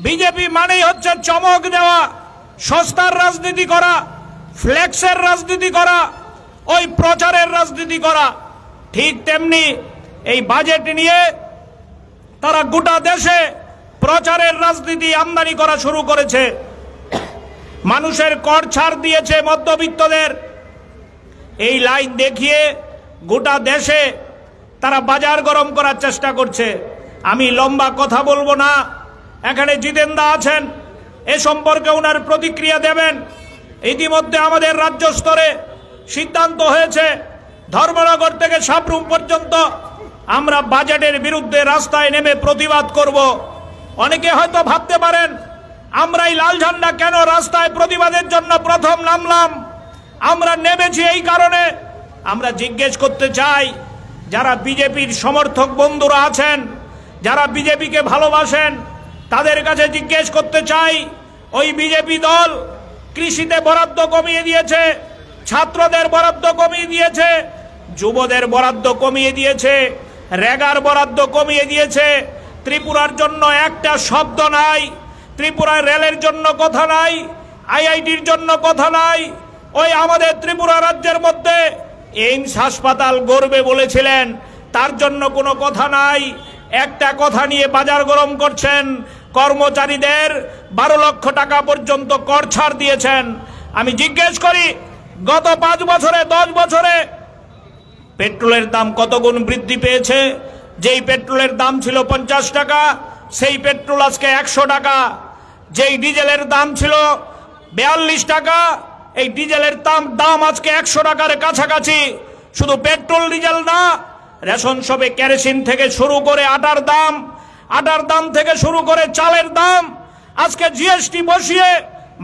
BJP মানেই হচ্ছে চমক দেওয়া, সস্তার রাজনীতি করা, ফ্লেক্সের রাজনীতি করা, ওই প্রচারের রাজনীতি করা। ঠিক তেমনি এই বাজেট নিয়ে তারা গোটা দেশে প্রচারের রাজনীতি আমদানি করা শুরু করেছে। মানুষের কর ছাড় দিয়েছে মধ্যবিত্তদের, এই লাইন দেখিয়ে গোটা দেশে তারা বাজার গরম করার চেষ্টা করছে। আমি লম্বা কথা বলবো না, এখানে জিতেন্দা আছেন, এ সম্পর্কে ওনার প্রতিক্রিয়া দেবেন। ইতিমধ্যে আমাদের রাজ্য স্তরে সিদ্ধান্ত হয়েছে ধর্মনগর থেকে সাবরুম পর্যন্ত আমরা বাজেটের বিরুদ্ধে রাস্তায় নেমে প্রতিবাদ করব। অনেকে হয়তো ভাবতে পারেন আমরা এই লাল ঝান্ডা কেন রাস্তায় প্রতিবাদের জন্য প্রথম নামলাম। আমরা নেমেছি এই কারণে, আমরা জিজ্ঞেস করতে চাই যারা বিজেপির সমর্থক বন্ধুরা আছেন, যারা বিজেপিকে ভালোবাসেন, তাদের কাছে জিজ্ঞেস করতে চাই, ওই বিজেপি দল কৃষিতে বরাদ্দ কমিয়ে দিয়েছে, ছাত্রদের বরাদ্দ কমিয়ে দিয়েছে, যুবদের বরাদ্দ কমিয়ে দিয়েছে, রেগার বরাদ্দ কমিয়ে দিয়েছে। ত্রিপুরার জন্য একটা শব্দ নাই, ত্রিপুরার রেলের জন্য কথা নাই, আইআইটির জন্য কথা নাই। ওই আমাদের ত্রিপুরা রাজ্যের মধ্যে এইমস হাসপাতাল গড়বে বলেছিলেন, তার জন্য কোনো কথা নাই। একটা কথা নিয়ে বাজার গরম করছেন, কর্মচারীদের 12 লক্ষ টাকা পর্যন্ত কর ছাড় দিয়েছেন। আমি জিজ্ঞেস করি, গত 5 বছরে 10 বছরে পেট্রোলের দাম কত গুণ বৃদ্ধি পেয়েছে? যেই পেট্রোলের দাম ছিল 50 টাকা, সেই পেট্রোল আজকে 100 টাকা। যেই ডিজেলের দাম ছিল 42 টাকা, এই ডিজেলের দাম আজকে 100 টাকার কাছাকাছি। শুধু পেট্রোল ডিজেল না, রেশন শপে কেরোসিন থেকে শুরু করে আটার দাম থেকে শুরু করে চালের দাম আজকে জিএসটি বসিয়ে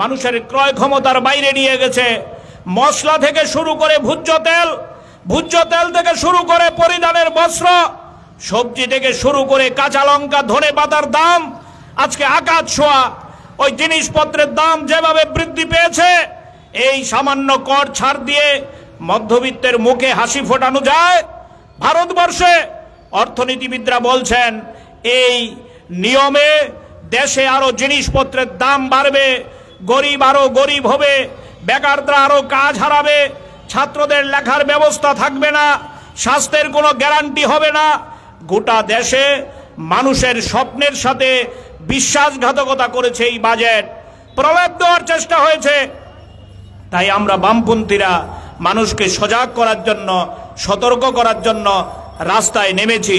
মানুষের ক্রয় ক্ষমতার বাইরে নিয়ে গেছে। মশলা থেকে শুরু করে ভোজ্য তেল থেকে শুরু করে পরিধানের বস্ত্র, সবজি থেকে শুরু করে কাঁচা লঙ্কা, ধনে পাতার দাম আজকে আকাশ ছোঁয়া। ওই জিনিসপত্রের দাম যেভাবে বৃদ্ধি পেয়েছে, এই সামান্য কর ছাড় দিয়ে মধ্যবিত্তের মুখে হাসি ফোটানো যায়? ভারতবর্ষে অর্থনীতিবিদরা বলছেন এই নিয়মে দেশে আরো জিনিসপত্রের দাম বাড়বে, গরিব আরো গরিব হবে, বেকাররা আরো কাজ হারাবে, ছাত্রদের লেখার ব্যবস্থা থাকবে না, স্বাস্থ্যের কোনো গ্যারান্টি হবে না। গোটা দেশে মানুষের স্বপ্নের সাথে বিশ্বাসঘাতকতা করেছে এই বাজেট, প্রলেপ দেওয়ার চেষ্টা হয়েছে। তাই আমরা বামপন্থীরা মানুষকে সজাগ করার জন্য, সতর্ক করার জন্য রাস্তায় নেমেছি।